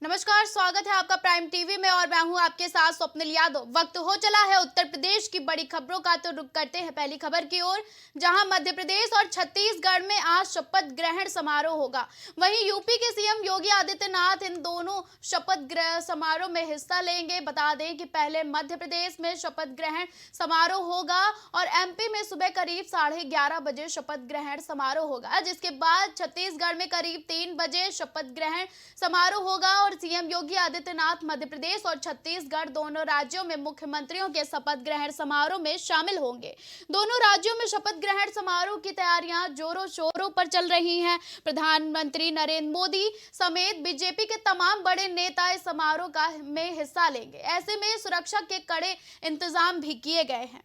नमस्कार, स्वागत है आपका प्राइम टीवी में और मैं हूं आपके साथ स्वप्निल यादव। वक्त हो चला है उत्तर प्रदेश की बड़ी खबरों का, तो रुक करते हैं पहली खबर की ओर, जहां मध्य प्रदेश और छत्तीसगढ़ में आज शपथ ग्रहण समारोह होगा। वहीं यूपी के सीएम योगी आदित्यनाथ इन दोनों शपथ ग्रहण समारोह में हिस्सा लेंगे। बता दें कि पहले मध्य प्रदेश में शपथ ग्रहण समारोह होगा और एमपी में सुबह करीब 11:30 बजे शपथ ग्रहण समारोह होगा, जिसके बाद छत्तीसगढ़ में करीब 3 बजे शपथ ग्रहण समारोह होगा और सीएम योगी आदित्यनाथ मध्य प्रदेश और छत्तीसगढ़ दोनों राज्यों में मुख्यमंत्रियों के शपथ ग्रहण समारोह में शामिल होंगे। दोनों राज्यों में शपथ ग्रहण समारोह की तैयारियां जोरों शोरों पर चल रही हैं। प्रधानमंत्री नरेंद्र मोदी समेत बीजेपी के तमाम बड़े नेता इस समारोह का में हिस्सा लेंगे। ऐसे में सुरक्षा के कड़े इंतजाम भी किए गए हैं।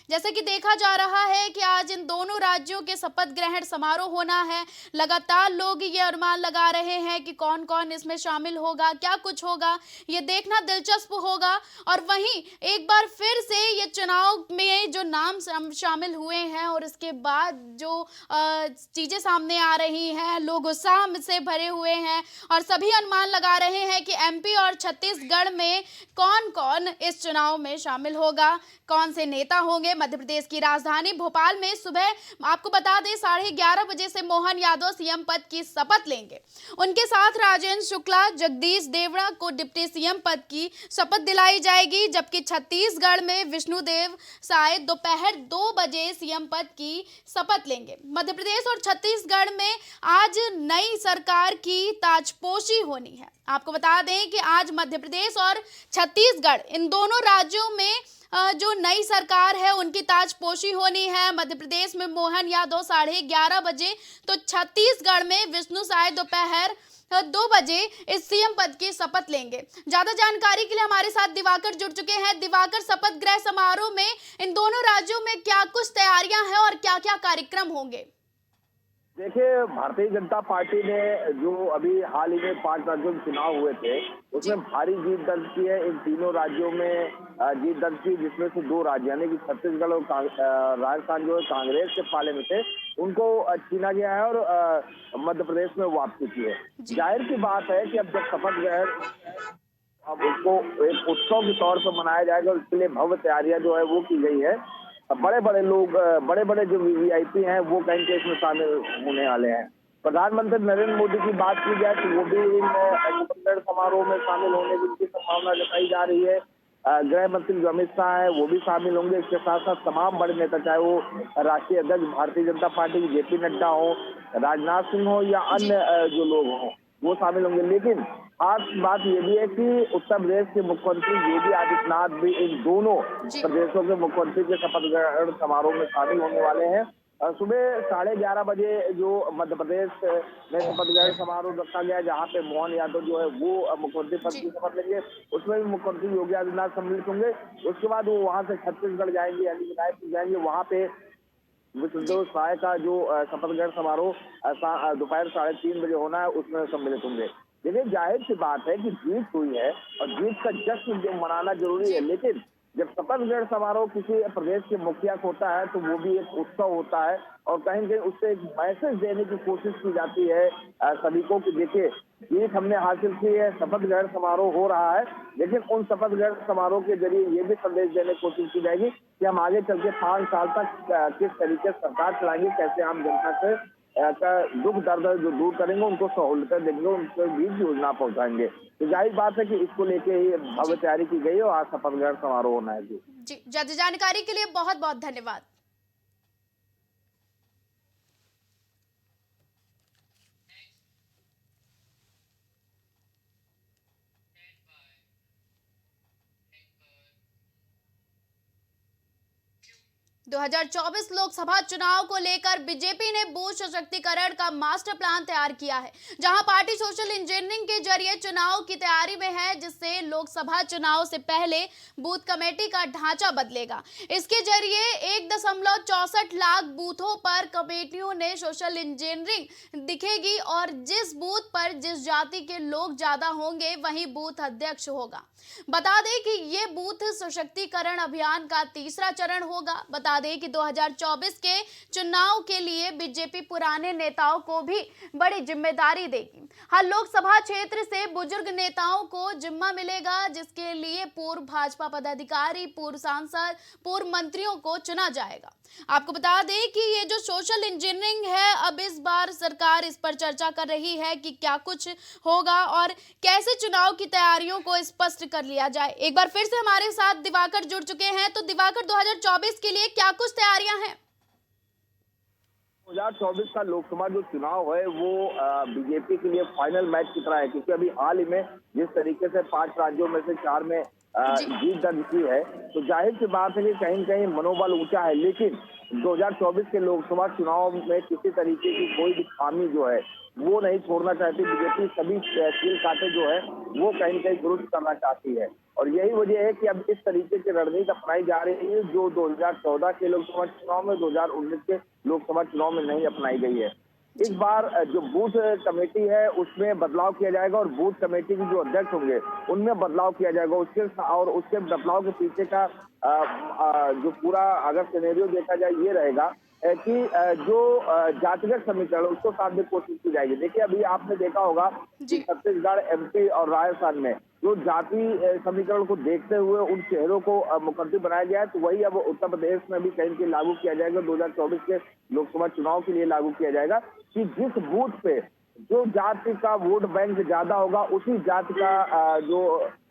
जैसे कि देखा जा रहा है कि आज इन दोनों राज्यों के शपथ ग्रहण समारोह होना है। लगातार लोग ये अनुमान लगा रहे हैं कि कौन कौन इसमें शामिल होगा, क्या कुछ होगा, ये देखना दिलचस्प होगा। और वहीं एक बार फिर से ये चुनाव में जो नाम शामिल हुए हैं और इसके बाद जो चीजें सामने आ रही हैं, लोग उत्साह से भरे हुए हैं और सभी अनुमान लगा रहे हैं कि एमपी और छत्तीसगढ़ में कौन कौन इस चुनाव में शामिल होगा, कौन से नेता होंगे। मध्य प्रदेश की राजधानी भोपाल में सुबह आपको बता दें 11:30 बजे से मोहन यादव सीएम पद की शपथ लेंगे। उनके साथ राजेंद्र शुक्ला, जगदीश देवड़ा को डिप्टी सीएम पद की शपथ दिलाई जाएगी, जबकि छत्तीसगढ़ में विष्णुदेव साय दोपहर 2 बजे सीएम पद की शपथ लेंगे। मध्य प्रदेश और छत्तीसगढ़ में आज नई सरकार की ताजपोशी होनी है। आपको बता दें कि आज मध्य प्रदेश और छत्तीसगढ़ इन दोनों राज्यों में जो नई सरकार है उनकी ताजपोशी होनी है। मध्य प्रदेश में मोहन यादव 11:30 बजे, तो छत्तीसगढ़ में विष्णु साय दोपहर 2 बजे इस सीएम पद की शपथ लेंगे। ज्यादा जानकारी के लिए हमारे साथ दिवाकर जुड़ चुके हैं। दिवाकर, शपथ ग्रहण समारोह में इन दोनों राज्यों में क्या कुछ तैयारियां हैं और क्या क्या कार्यक्रम होंगे? देखिए, भारतीय जनता पार्टी ने जो अभी हाल ही में 5 राज्यों में चुनाव हुए थे, उसमें जी। भारी जीत दर्ज की है। इन तीनों राज्यों में जीत दर्ज की, जिसमें से 2 राज्य यानी कि छत्तीसगढ़ और राजस्थान जो है कांग्रेस के पाले में थे, उनको छीना गया है और मध्य प्रदेश में वापसी की है। जी। जाहिर सी बात है कि अब जब शपथ ग्रहण, अब उसको एक उत्सव के तौर पर मनाया जाएगा और इसके लिए भव्य तैयारियां जो है वो की गई है। बड़े बड़े लोग, बड़े बड़े जो वीवीआईपी हैं वो कहीं के इसमें शामिल होने वाले हैं। प्रधानमंत्री नरेंद्र मोदी की बात की जाए तो वो भी इन शपथ ग्रहण समारोह में शामिल होने की संभावना जताई जा रही है। गृह मंत्री जो अमित शाह है वो भी शामिल होंगे। इसके साथ साथ तमाम बड़े नेता, चाहे वो राष्ट्रीय अध्यक्ष भारतीय जनता पार्टी के जेपी नड्डा हो, राजनाथ सिंह हो या जी। अन्य जो लोग हों, वो शामिल होंगे। लेकिन खास बात ये भी है कि उत्तर प्रदेश के मुख्यमंत्री योगी आदित्यनाथ भी इन दोनों जी। प्रदेशों के मुख्यमंत्री के शपथ ग्रहण समारोह में शामिल होने वाले हैं। सुबह 11:30 बजे जो मध्य प्रदेश में शपथ ग्रहण समारोह रखा गया है, जहाँ पे मोहन यादव जो है वो मुख्यमंत्री पद की जी। शपथ लेंगे, उसमें भी मुख्यमंत्री योगी आदित्यनाथ सम्मिलित होंगे। उसके बाद वो वहाँ से छत्तीसगढ़ जाएंगे, यानी विधायक जाएंगे, वहाँ पे जी। विष्णुदेव साय का जो शपथ ग्रहण समारोह दोपहर 3:30 बजे होना है, उसमें सम्मिलित होंगे। देखिए, जाहिर सी बात है कि जीत हुई है और जीत का जश्न जो मनाना जरूरी है, जी। लेकिन जब शपथ ग्रहण समारोह किसी प्रदेश के मुखिया को होता है तो वो भी एक उत्सव होता है और कहीं न कहीं उससे एक मैसेज देने की कोशिश की जाती है सभी को कि देखिए, जीत हमने हासिल की है, शपथ ग्रहण समारोह हो रहा है, लेकिन उन शपथ ग्रहण समारोह के जरिए ये भी संदेश देने की कोशिश की जाएगी कि हम आगे चल के 5 साल तक किस तरीके से सरकार चलाएंगे, कैसे आम जनता से का दुख दर्द जो दूर करेंगे, उनको सहूलतें देंगे, उनके बीच योजना पहुंचाएंगे। तो जाहिर बात है कि इसको लेके ही भव्य जी। तैयारी की गई है और आज शपथ ग्रहण समारोह होना है जी। जी, ज्यादा जानकारी के लिए बहुत बहुत धन्यवाद। 2024 लोकसभा चुनाव को लेकर बीजेपी ने बूथ सशक्तिकरण का मास्टर प्लान तैयार किया है, जहां पार्टी सोशल इंजीनियरिंग के जरिए चुनाव की तैयारी में है, जिससे लोकसभा चुनाव से पहले बूथ कमेटी का ढांचा बदलेगा। इसके जरिए 1.64 लाख बूथों पर कमेटियों ने सोशल इंजीनियरिंग दिखेगी और जिस बूथ पर जिस जाति के लोग ज्यादा होंगे वहीं बूथ अध्यक्ष होगा। बता दें कि ये बूथ सशक्तिकरण अभियान का तीसरा चरण होगा। बता बता दें कि 2024 के चुनाव के लिए बीजेपी पुराने नेताओं को भी बड़ी जिम्मेदारी देगी। हर लोकसभा क्षेत्र से बुजुर्ग नेताओं को जिम्मा मिलेगा, जिसके लिए पूर्व भाजपा पदाधिकारी, पूर्व सांसद, पूर्व मंत्रियों को चुना जाएगा। आपको बता दें कि ये जो सोशल इंजीनियरिंग है, अब इस बार सरकार इस पर चर्चा कर रही है कि क्या कुछ होगा और कैसे चुनाव की तैयारियों को स्पष्ट कर लिया जाए। एक बार फिर से हमारे साथ दिवाकर जुड़ चुके हैं। तो दिवाकर, 2024 के लिए क्या कुछ तैयारियां हैं? 2024 का लोकसभा जो चुनाव है वो बीजेपी के लिए फाइनल मैच की तरह है, क्योंकि अभी हाल ही में जिस तरीके से 5 राज्यों में से 4 में जीत दर्ज की है, तो जाहिर सी बात है कि कहीं न कहीं मनोबल ऊंचा है। लेकिन 2024 के लोकसभा चुनाव में किसी तरीके की कोई भी खामी जो है वो नहीं छोड़ना चाहती बीजेपी। सभी कील कांटे जो है वो कहीं न कहीं दुरुस्त करना चाहती है, और यही वजह है कि अब इस तरीके की रणनीति अपनाई जा रही है जो 2014 के लोकसभा चुनाव में, 2019 के लोकसभा चुनाव में नहीं अपनाई गई है। इस बार जो बूथ कमेटी है उसमें बदलाव किया जाएगा, और बूथ कमेटी के जो अध्यक्ष होंगे उनमें बदलाव किया जाएगा। उसके बदलाव के पीछे का जो पूरा अगर सिनेरियो देखा जाए ये रहेगा कि जो जातिगत समीकरण उसको साधने की कोशिश की जाएगी। देखिए, अभी आपने देखा होगा कि छत्तीसगढ़, एमपी और राजस्थान में जो जाति समीकरण को देखते हुए उन चेहरों को मुकद्दर बनाया गया है, तो वही अब उत्तर प्रदेश में भी कहीं कहीं लागू किया जाएगा। 2024 के लोकसभा चुनाव के लिए लागू किया जाएगा कि जिस बूथ पे जो जाति का वोट बैंक ज्यादा होगा उसी जाति का जो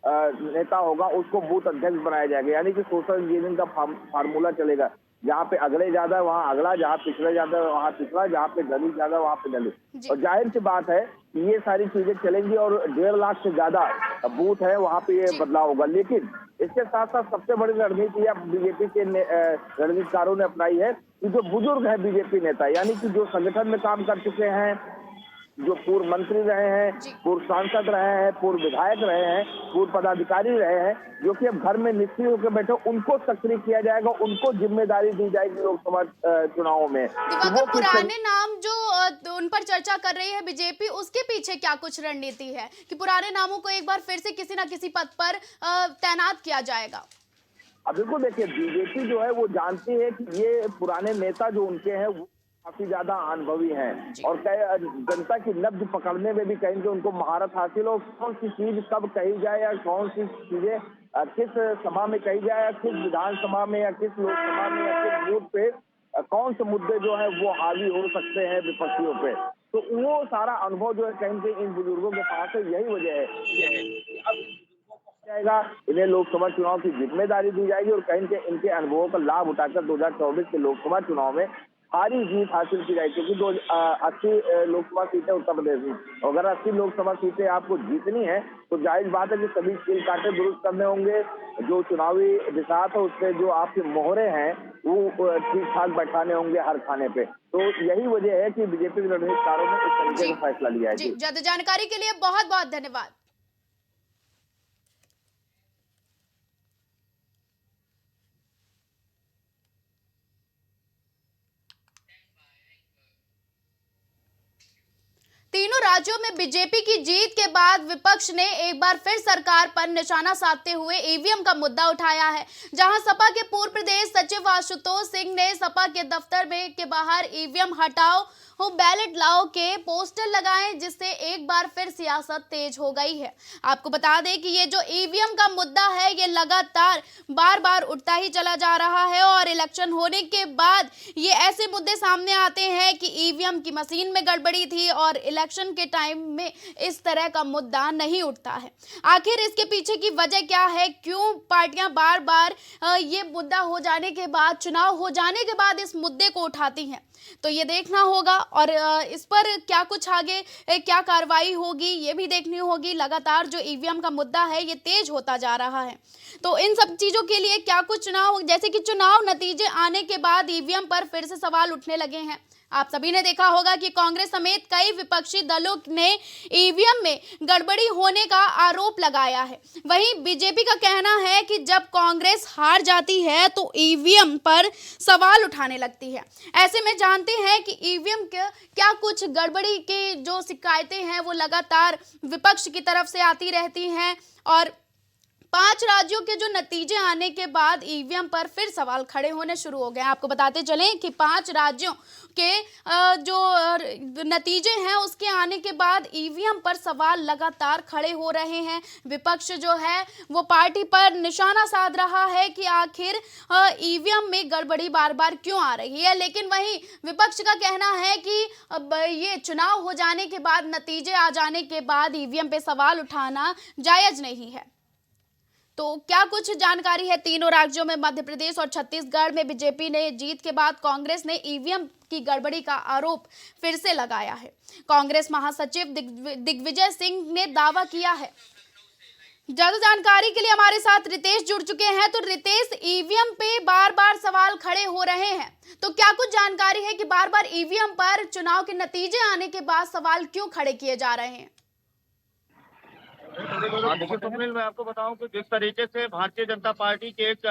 नेता होगा उसको बूथ अध्यक्ष बनाया जाएगा। यानी कि सोशल इंजीनियरिंग का फार्मूला चलेगा। जहाँ पे अगले ज्यादा है वहाँ अगला, जहाँ पिछड़े ज्यादा है वहाँ पिछड़ा, जहाँ पे दलित ज्यादा वहाँ पे दलित। और जाहिर सी बात है ये सारी चीजें चलेंगी, और 1.5 लाख से ज्यादा बूथ है वहाँ पे ये बदलाव होगा। लेकिन इसके साथ साथ सबसे बड़ी रणनीति बीजेपी के रणनीतिकारों ने अपनाई है कि जो बुजुर्ग है बीजेपी नेता, यानी कि जो संगठन में काम कर चुके हैं, जो पूर्व मंत्री रहे हैं, पूर्व सांसद रहे हैं, पूर्व विधायक रहे हैं, पूर्व पदाधिकारी रहे हैं, जो कि अब घर में निष्क्रिय होकर बैठे, उनको सक्रिय किया जाएगा, उनको जिम्मेदारी दी जाएगी लोकसभा चुनाव में। वो पुराने नाम जो उन पर चर्चा कर रही है बीजेपी, उसके पीछे क्या कुछ रणनीति है कि पुराने नामों को एक बार फिर से किसी न किसी पद पर तैनात किया जाएगा? अब बिल्कुल देखिए, बीजेपी जो है वो जानती है कि ये पुराने नेता जो उनके हैं वो काफी ज्यादा अनुभवी हैं, और जनता की नब्ज पकड़ने में भी कहीं से उनको महारत हासिल हो। कौन सी चीज कब कही जाए या कौन सी चीजें किस सभा में कही जाए, या किस विधानसभा में या किस लोकसभा में या किस बूथ पे कौन से मुद्दे जो है वो हावी हो सकते हैं विपक्षियों पे, तो वो सारा अनुभव जो है कहीं से इन बुजुर्गों के पास है। यही वजह है अब जाएगा, इन्हें लोकसभा चुनाव की जिम्मेदारी दी जाएगी, और कहीं से इनके अनुभवों का लाभ उठाकर 2024 के लोकसभा चुनाव में भारी जीत हासिल की जाएगी। क्योंकि 80 लोकसभा सीटें उत्तर प्रदेश में, अगर 80 लोकसभा सीटें आपको जीतनी है तो जाहिर बात है कि सभी कील कांटे दुरुस्त करने होंगे। जो चुनावी दिशात है उससे जो आपके मोहरे हैं वो ठीक ठाक बैठाने होंगे हर खाने पे। तो यही वजह है कि बीजेपी के रणनीतिकारों ने इस तरीके का फैसला लिया है। ज्यादा जानकारी के लिए बहुत बहुत धन्यवाद। तीनों राज्यों में बीजेपी की जीत के बाद विपक्ष ने एक बार फिर सरकार पर निशाना साधते हुए ईवीएम का मुद्दा उठाया है, जहां सपा के पूर्व प्रदेश सचिव आशुतोष सिंह ने सपा के दफ्तर में के बाहर ईवीएम हटाओ हो बैलेट लाओ के पोस्टर लगाए, जिससे एक बार फिर सियासत तेज हो गई है। आपको बता दें कि ये जो ईवीएम का मुद्दा है ये लगातार बार बार उठता ही चला जा रहा है, और इलेक्शन होने के बाद ये ऐसे मुद्दे सामने आते हैं कि ईवीएम की मशीन में गड़बड़ी थी और इलेक्शन के टाइम में इस तरह का मुद्दा नहीं उठता है। आखिर इसके पीछे की वजह क्या है, क्यों पार्टियां बार बार ये मुद्दा हो जाने के बाद, चुनाव हो जाने के बाद इस मुद्दे को उठाती हैं, तो ये देखना होगा, और इस पर क्या कुछ आगे क्या कार्रवाई होगी ये भी देखनी होगी। लगातार जो ईवीएम का मुद्दा है ये तेज होता जा रहा है, तो इन सब चीजों के लिए क्या कुछ चुनाव, जैसे कि चुनाव नतीजे आने के बाद ईवीएम पर फिर से सवाल उठने लगे हैं। आप सभी ने देखा होगा कि कांग्रेस समेत कई विपक्षी दलों ने ईवीएम में गड़बड़ी होने का आरोप लगाया है। वहीं बीजेपी का कहना है कि जब कांग्रेस हार जाती है तो ईवीएम पर सवाल उठाने लगती है। ऐसे में जानते हैं कि ईवीएम के क्या कुछ गड़बड़ी की जो शिकायतें हैं वो लगातार विपक्ष की तरफ से आती रहती हैं, और 5 राज्यों के जो नतीजे आने के बाद ईवीएम पर फिर सवाल खड़े होने शुरू हो गए हैं। आपको बताते चलें कि 5 राज्यों के नतीजे हैं उसके आने के बाद ईवीएम पर सवाल लगातार खड़े हो रहे हैं। विपक्ष जो है वो पार्टी पर निशाना साध रहा है कि आखिर ईवीएम में गड़बड़ी बार-बार क्यों आ रही है। लेकिन वहीं विपक्ष का कहना है कि अब ये चुनाव हो जाने के बाद, नतीजे आ जाने के बाद ईवीएम पे सवाल उठाना जायज नहीं है। तो क्या कुछ जानकारी है तीनों राज्यों में, मध्य प्रदेश और छत्तीसगढ़ में बीजेपी ने जीत के बाद कांग्रेस ने ईवीएम की गड़बड़ी का आरोप फिर से लगाया है। कांग्रेस महासचिव दिग्विजय सिंह ने दावा किया है। ज्यादा जानकारी के लिए हमारे साथ रितेश जुड़ चुके हैं। तो रितेश, ईवीएम पे बार बार सवाल खड़े हो रहे हैं, तो क्या कुछ जानकारी है कि बार बार ईवीएम पर चुनाव के नतीजे आने के बाद सवाल क्यों खड़े किए जा रहे हैं? देखिए स्वप्निल, मैं आपको बताऊं कि जिस तरीके से भारतीय जनता पार्टी की एक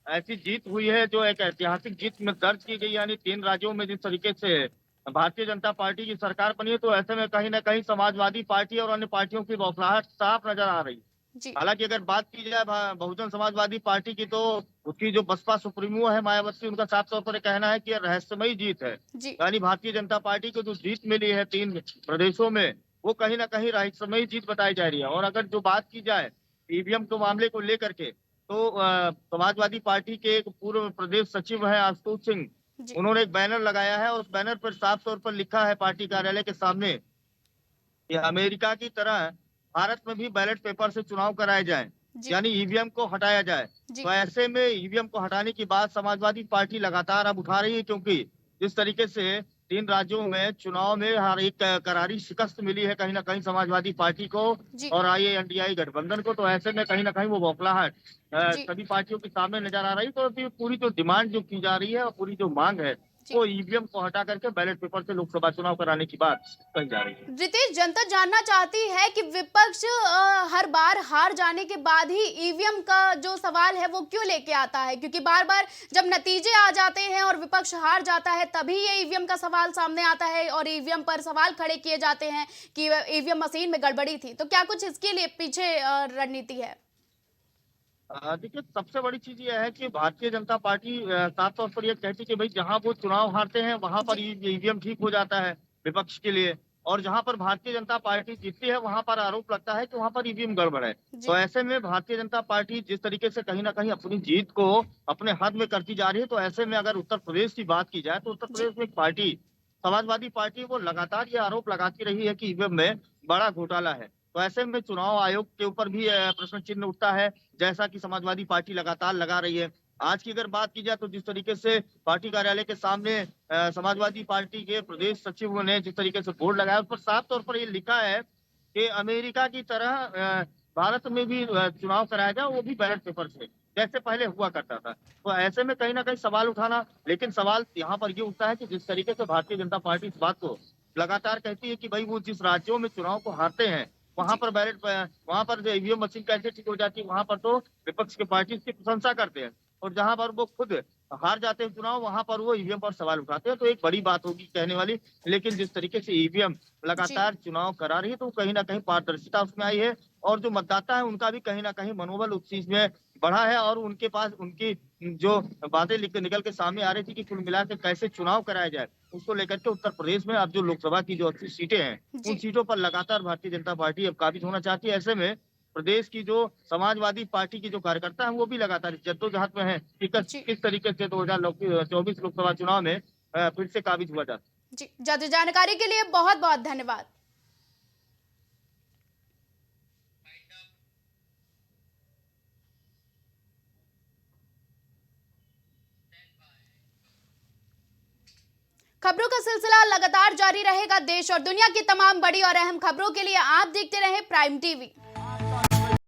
ऐसी जीत हुई है जो एक ऐतिहासिक जीत में दर्ज की गई, यानी 3 राज्यों में जिस तरीके से भारतीय जनता पार्टी की सरकार बनी है, तो ऐसे में कहीं ना कहीं समाजवादी पार्टी और अन्य पार्टियों की बौखलाहट साफ नजर आ रही है। हालांकि अगर बात की जाए बहुजन समाजवादी पार्टी की, तो उसकी जो बसपा सुप्रीमो है मायावती, उनका साफ तौर पर कहना है कि यह रहस्यमयी जीत है। यानी भारतीय जनता पार्टी को जो जीत मिली है 3 प्रदेशों में, वो कहीं ना कहीं रहस्यमयी जीत बताई जा रही है। और अगर जो बात की जाए ईवीएम के मामले को लेकर के, तो समाजवादी पार्टी के एक पूर्व प्रदेश सचिव है आशुतोष सिंह, उन्होंने एक बैनर लगाया है और उस बैनर पर साफ तौर पर लिखा है पार्टी कार्यालय के सामने कि अमेरिका की तरह भारत में भी बैलेट पेपर से चुनाव कराए जाए, यानी ईवीएम को हटाया जाए। तो ऐसे में ईवीएम को हटाने की बात समाजवादी पार्टी लगातार अब उठा रही है, क्योंकि जिस तरीके से 3 राज्यों में चुनाव में हर एक करारी शिकस्त मिली है कहीं ना कहीं समाजवादी पार्टी को और IANDI गठबंधन को। तो ऐसे में कहीं ना कहीं वो बौखलाहट सभी पार्टियों के सामने नजर आ रही है। तो पूरी जो डिमांड जो की जा रही है और पूरी जो मांग है, वो ईवीएम को हटा करके बैलेट पेपर से लोकसभा चुनाव कराने की बात कही जा रही है। रितेश, जनता जानना चाहती है कि विपक्ष हर बार हार जाने के बाद ही ईवीएम का जो सवाल है वो क्यों लेके आता है, क्योंकि बार बार जब नतीजे आ जाते हैं और विपक्ष हार जाता है तभी ये ईवीएम का सवाल सामने आता है और ईवीएम पर सवाल खड़े किए जाते हैं कि ईवीएम मशीन में गड़बड़ी थी। तो क्या कुछ इसके लिए पीछे रणनीति है? देखिए, सबसे बड़ी चीज यह है कि भारतीय जनता पार्टी साफ तौर पर यह कहती है कि भाई जहां वो चुनाव हारते हैं वहां पर ईवीएम ठीक हो जाता है विपक्ष के लिए, और जहां पर भारतीय जनता पार्टी जीतती है वहां पर आरोप लगता है कि वहां पर ईवीएम गड़बड़ है। तो ऐसे में भारतीय जनता पार्टी जिस तरीके से कहीं ना कहीं अपनी जीत को अपने हाथ में करती जा रही है, तो ऐसे में अगर उत्तर प्रदेश की बात की जाए, तो उत्तर प्रदेश में एक पार्टी, समाजवादी पार्टी, वो लगातार ये आरोप लगाती रही है कि ईवीएम में बड़ा घोटाला है। तो ऐसे में चुनाव आयोग के ऊपर भी प्रश्न चिन्ह उठता है, जैसा कि समाजवादी पार्टी लगातार लगा रही है। आज की अगर बात की जाए, तो जिस तरीके से पार्टी कार्यालय के सामने समाजवादी पार्टी के प्रदेश सचिव ने जिस तरीके से बोर्ड लगाया, उस पर साफ तौर पर ये लिखा है कि अमेरिका की तरह भारत में भी चुनाव कराया जाए, वो भी बैलेट पेपर से, जैसे पहले हुआ करता था। तो ऐसे में कहीं ना कहीं सवाल उठाना, लेकिन सवाल यहाँ पर ये उठता है कि जिस तरीके से भारतीय जनता पार्टी इस बात को लगातार कहती है कि भाई वो जिस राज्यों में चुनाव को हारते हैं वहां पर जो ईवीएम मशीन कैसे ठीक हो जाती है, वहां पर तो विपक्ष की पार्टी इसकी प्रशंसा करते हैं, और जहां पर वो खुद हार जाते हैं चुनाव, वहां पर वो ईवीएम पर सवाल उठाते हैं। तो एक बड़ी बात होगी कहने वाली, लेकिन जिस तरीके से ईवीएम लगातार चुनाव करा रही है, तो कहीं ना कहीं पारदर्शिता उसमें आई है, और जो मतदाता है उनका भी कहीं ना कहीं मनोबल उस चीज में बढ़ा है, और उनके पास उनकी जो बातें निकल के सामने आ रही थी कि कुल मिला के कैसे चुनाव कराया जाए, उसको लेकर के उत्तर प्रदेश में अब जो लोकसभा की जो 80 सीटें हैं, उन सीटों पर लगातार भारतीय जनता पार्टी अब काबिज होना चाहती है। ऐसे में प्रदेश की जो समाजवादी पार्टी की जो कार्यकर्ता है, वो भी लगातार जद्दोजहद में है कि किस तरीके से 2024 लोकसभा चुनाव में फिर से काबिज हुआ जाता है। जी, ज्यादा जानकारी के लिए बहुत बहुत धन्यवाद। खबरों का सिलसिला लगातार जारी रहेगा। देश और दुनिया की तमाम बड़ी और अहम खबरों के लिए आप देखते रहें प्राइम टीवी।